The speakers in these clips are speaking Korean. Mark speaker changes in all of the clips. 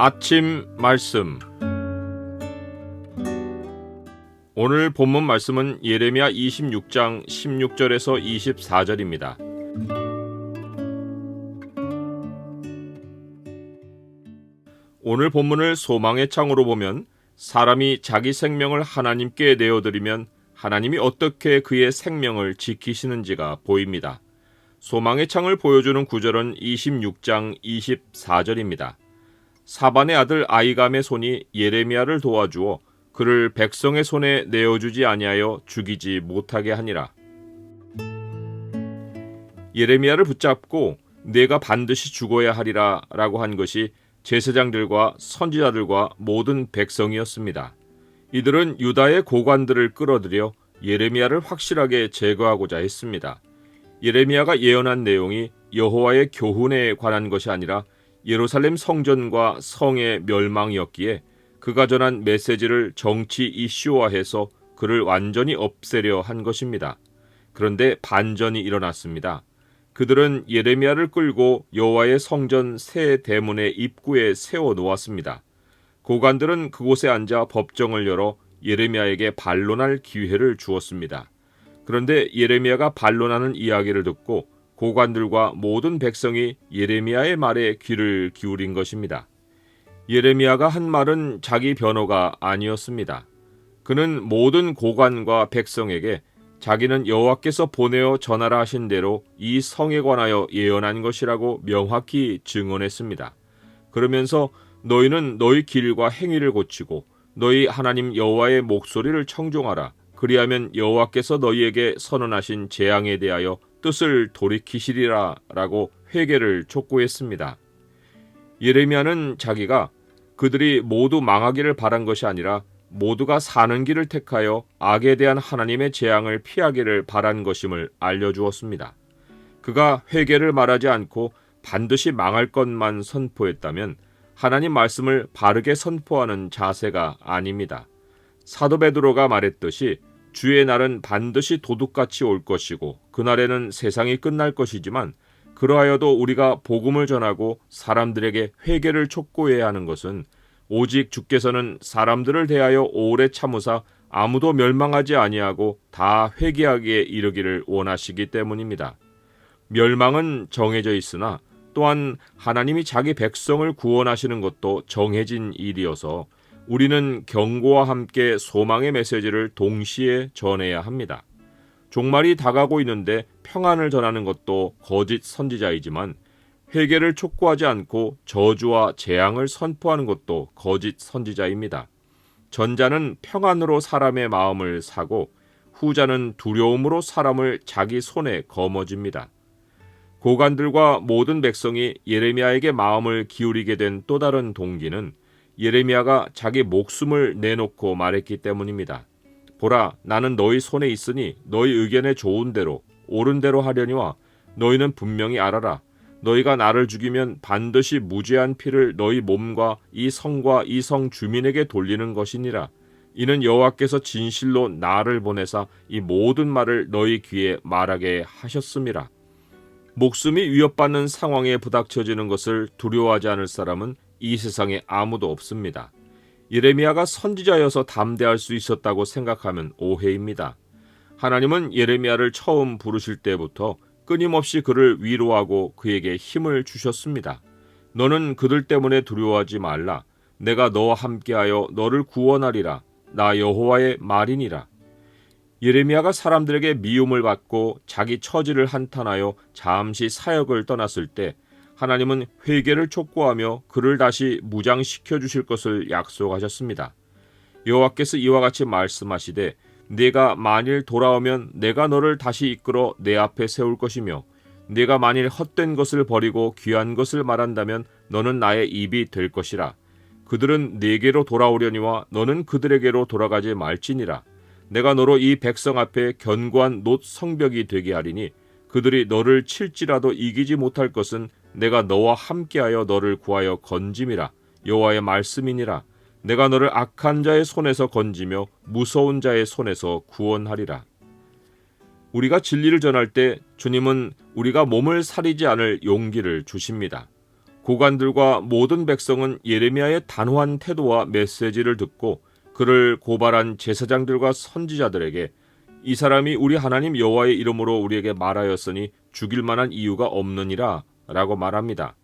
Speaker 1: 아침 말씀. 오늘 본문 말씀은 예레미야 26장 16절에서 24절입니다. 오늘 본문을 소망의 창으로 보면 사람이 자기 생명을 하나님께 내어드리면 하나님이 어떻게 그의 생명을 지키시는지가 보입니다. 소망의 창을 보여주는 구절은 26장 24절입니다. 사반의 아들 아이감의 손이 예레미야를 도와주어 그를 백성의 손에 내어주지 아니하여 죽이지 못하게 하니라. 예레미야를 붙잡고 내가 반드시 죽어야 하리라 라고 한 것이 제사장들과 선지자들과 모든 백성이었습니다. 이들은 유다의 고관들을 끌어들여 예레미야를 확실하게 제거하고자 했습니다. 예레미야가 예언한 내용이 여호와의 교훈에 관한 것이 아니라 예루살렘 성전과 성의 멸망이었기에 그가 전한 메시지를 정치 이슈화해서 그를 완전히 없애려 한 것입니다. 그런데 반전이 일어났습니다. 그들은 예레미야를 끌고 여호와의 성전 새 대문의 입구에 세워 놓았습니다. 고관들은 그곳에 앉아 법정을 열어 예레미야에게 반론할 기회를 주었습니다. 그런데 예레미야가 반론하는 이야기를 듣고 고관들과 모든 백성이 예레미야의 말에 귀를 기울인 것입니다. 예레미야가 한 말은 자기 변호가 아니었습니다. 그는 모든 고관과 백성에게 자기는 여호와께서 보내어 전하라 하신 대로 이 성에 관하여 예언한 것이라고 명확히 증언했습니다. 그러면서 너희는 너희 길과 행위를 고치고 너희 하나님 여호와의 목소리를 청종하라. 그리하면 여호와께서 너희에게 선언하신 재앙에 대하여 뜻을 돌이키시리라 라고 회개를 촉구했습니다. 예레미야는 자기가 그들이 모두 망하기를 바란 것이 아니라 모두가 사는 길을 택하여 악에 대한 하나님의 재앙을 피하기를 바란 것임을 알려주었습니다. 그가 회개를 말하지 않고 반드시 망할 것만 선포했다면 하나님 말씀을 바르게 선포하는 자세가 아닙니다. 사도 베드로가 말했듯이 주의 날은 반드시 도둑같이 올 것이고 그날에는 세상이 끝날 것이지만 그러하여도 우리가 복음을 전하고 사람들에게 회개를 촉구해야 하는 것은 오직 주께서는 사람들을 대하여 오래 참으사 아무도 멸망하지 아니하고 다 회개하기에 이르기를 원하시기 때문입니다. 멸망은 정해져 있으나 또한 하나님이 자기 백성을 구원하시는 것도 정해진 일이어서 우리는 경고와 함께 소망의 메시지를 동시에 전해야 합니다. 종말이 다가오고 있는데 평안을 전하는 것도 거짓 선지자이지만 회개를 촉구하지 않고 저주와 재앙을 선포하는 것도 거짓 선지자입니다. 전자는 평안으로 사람의 마음을 사고 후자는 두려움으로 사람을 자기 손에 거머쥡니다. 고관들과 모든 백성이 예레미야에게 마음을 기울이게 된 또 다른 동기는 예레미야가 자기 목숨을 내놓고 말했기 때문입니다. 보라, 나는 너희 손에 있으니 너희 의견에 좋은 대로 옳은 대로 하려니와 너희는 분명히 알아라. 너희가 나를 죽이면 반드시 무죄한 피를 너희 몸과 이 성과 이 성 주민에게 돌리는 것이니라. 이는 여호와께서 진실로 나를 보내사 이 모든 말을 너희 귀에 말하게 하셨음이라. 목숨이 위협받는 상황에 부닥쳐지는 것을 두려워하지 않을 사람은 이 세상에 아무도 없습니다. 예레미야가 선지자여서 담대할 수 있었다고 생각하면 오해입니다. 하나님은 예레미야를 처음 부르실 때부터 끊임없이 그를 위로하고 그에게 힘을 주셨습니다. 너는 그들 때문에 두려워하지 말라. 내가 너와 함께하여 너를 구원하리라. 나 여호와의 말이니라. 예레미야가 사람들에게 미움을 받고 자기 처지를 한탄하여 잠시 사역을 떠났을 때 하나님은 회개를 촉구하며 그를 다시 무장시켜 주실 것을 약속하셨습니다. 여호와께서 이와 같이 말씀하시되 네가 만일 돌아오면 내가 너를 다시 이끌어 내 앞에 세울 것이며 네가 만일 헛된 것을 버리고 귀한 것을 말한다면 너는 나의 입이 될 것이라. 그들은 네게로 돌아오려니와 너는 그들에게로 돌아가지 말지니라. 내가 너로 이 백성 앞에 견고한 놋 성벽이 되게 하리니 그들이 너를 칠지라도 이기지 못할 것은 내가 너와 함께하여 너를 구하여 건짐이라. 여호와의 말씀이니라. 내가 너를 악한 자의 손에서 건지며 무서운 자의 손에서 구원하리라. 우리가 진리를 전할 때 주님은 우리가 몸을 사리지 않을 용기를 주십니다. 고관들과 모든 백성은 예레미야의 단호한 태도와 메시지를 듣고 그를 고발한 제사장들과 선지자들에게 이 사람이 우리 하나님 여호와의 이름으로 우리에게 말하였으니 죽일 만한 이유가 없느니라 라고 말합니다.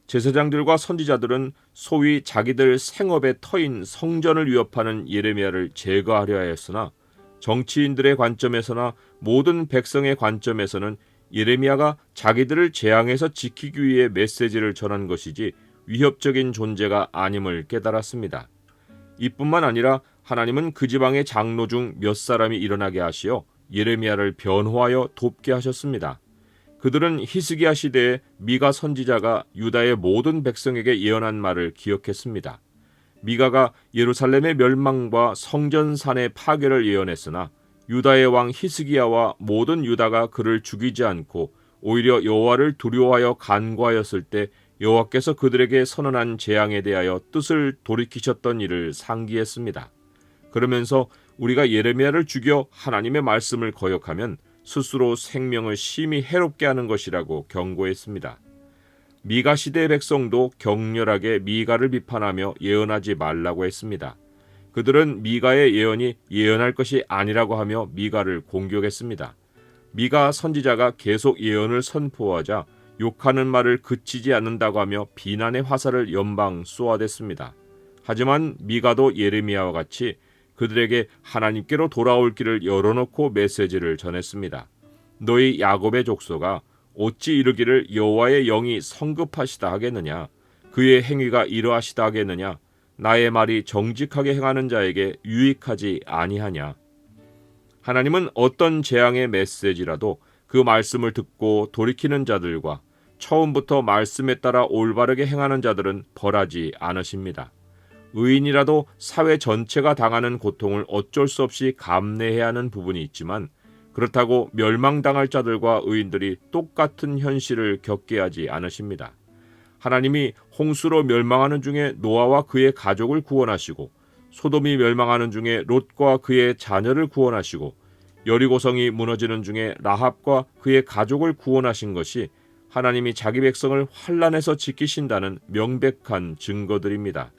Speaker 1: 제사장들과 선지자들은 소위 자기들 생업의 터인 성전을 위협하는 예레미야를 제거하려 하였으나 정치인들의 관점에서나 모든 백성의 관점에서는 예레미야가 자기들을 재앙에서 지키기 위해 메시지를 전한 것이지 위협적인 존재가 아님을 깨달았습니다. 이뿐만 아니라 하나님은 그 지방의 장로 중 몇 사람이 일어나게 하시어 예레미야를 변호하여 돕게 하셨습니다. 그들은 히스기야 시대에 미가 선지자가 유다의 모든 백성에게 예언한 말을 기억했습니다. 미가가 예루살렘의 멸망과 성전산의 파괴를 예언했으나 유다의 왕 히스기야와 모든 유다가 그를 죽이지 않고 오히려 여호와를 두려워하여 간구하였을 때 여호와께서 그들에게 선언한 재앙에 대하여 뜻을 돌이키셨던 일을 상기했습니다. 그러면서 우리가 예레미야를 죽여 하나님의 말씀을 거역하면 스스로 생명을 심히 해롭게 하는 것이라고 경고했습니다. 미가 시대의 백성도 격렬하게 미가를 비판하며 예언하지 말라고 했습니다. 그들은 미가의 예언이 예언할 것이 아니라고 하며 미가를 공격했습니다. 미가 선지자가 계속 예언을 선포하자 욕하는 말을 그치지 않는다고 하며 비난의 화살을 연방 쏘아댔습니다. 하지만 미가도 예레미야와 같이 그들에게 하나님께로 돌아올 길을 열어놓고 메시지를 전했습니다. 너희 야곱의 족속아 어찌 이르기를 여호와의 영이 성급하시다 하겠느냐, 그의 행위가 이러하시다 하겠느냐, 나의 말이 정직하게 행하는 자에게 유익하지 아니하냐. 하나님은 어떤 재앙의 메시지라도 그 말씀을 듣고 돌이키는 자들과 처음부터 말씀에 따라 올바르게 행하는 자들은 벌하지 않으십니다. 의인이라도 사회 전체가 당하는 고통을 어쩔 수 없이 감내해야 하는 부분이 있지만 그렇다고 멸망당할 자들과 의인들이 똑같은 현실을 겪게 하지 않으십니다. 하나님이 홍수로 멸망하는 중에 노아와 그의 가족을 구원하시고 소돔이 멸망하는 중에 롯과 그의 자녀를 구원하시고 여리고성이 무너지는 중에 라합과 그의 가족을 구원하신 것이 하나님이 자기 백성을 환난에서 지키신다는 명백한 증거들입니다.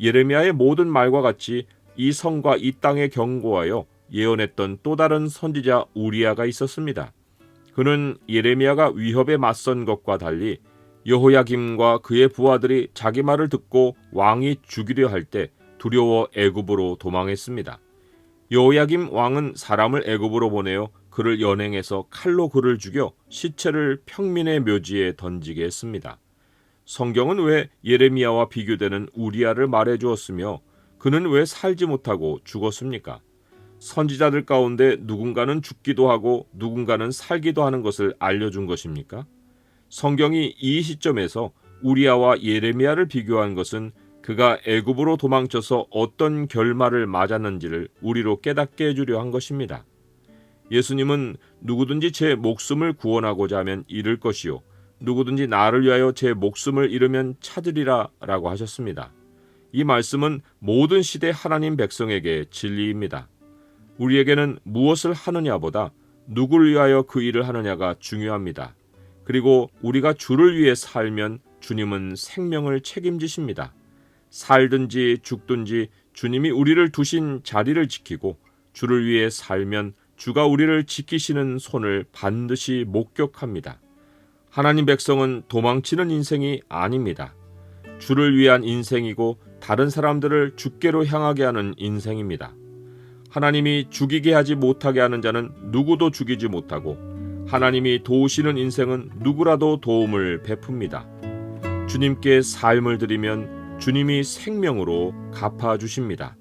Speaker 1: 예레미야의 모든 말과 같이 이 성과 이 땅에 경고하여 예언했던 또 다른 선지자 우리야가 있었습니다. 그는 예레미야가 위협에 맞선 것과 달리 여호야김과 그의 부하들이 자기 말을 듣고 왕이 죽이려 할 때 두려워 애굽으로 도망했습니다. 여호야김 왕은 사람을 애굽으로 보내어 그를 연행해서 칼로 그를 죽여 시체를 평민의 묘지에 던지게 했습니다. 성경은 왜 예레미야와 비교되는 우리야를 말해주었으며 그는 왜 살지 못하고 죽었습니까? 선지자들 가운데 누군가는 죽기도 하고 누군가는 살기도 하는 것을 알려준 것입니까? 성경이 이 시점에서 우리야와 예레미야를 비교한 것은 그가 애굽으로 도망쳐서 어떤 결말을 맞았는지를 우리로 깨닫게 해주려 한 것입니다. 예수님은 누구든지 제 목숨을 구원하고자 하면 잃을 것이요 누구든지 나를 위하여 제 목숨을 잃으면 찾으리라 라고 하셨습니다. 이 말씀은 모든 시대 하나님 백성에게 진리입니다. 우리에게는 무엇을 하느냐보다 누구를 위하여 그 일을 하느냐가 중요합니다. 그리고 우리가 주를 위해 살면 주님은 생명을 책임지십니다. 살든지 죽든지 주님이 우리를 두신 자리를 지키고 주를 위해 살면 주가 우리를 지키시는 손을 반드시 목격합니다. 하나님 백성은 도망치는 인생이 아닙니다. 주를 위한 인생이고 다른 사람들을 주께로 향하게 하는 인생입니다. 하나님이 죽이게 하지 못하게 하는 자는 누구도 죽이지 못하고 하나님이 도우시는 인생은 누구라도 도움을 베풉니다. 주님께 삶을 드리면 주님이 생명으로 갚아주십니다.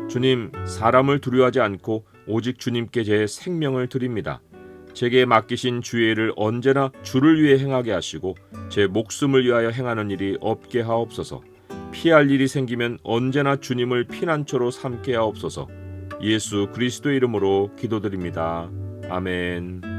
Speaker 1: 주님, 사람을 두려워하지 않고 오직 주님께 제 생명을 드립니다. 제게 맡기신 주의 일을 언제나 주를 위해 행하게 하시고 제 목숨을 위하여 행하는 일이 없게 하옵소서. 피할 일이 생기면 언제나 주님을 피난처로 삼게 하옵소서. 예수 그리스도의 이름으로 기도드립니다. 아멘.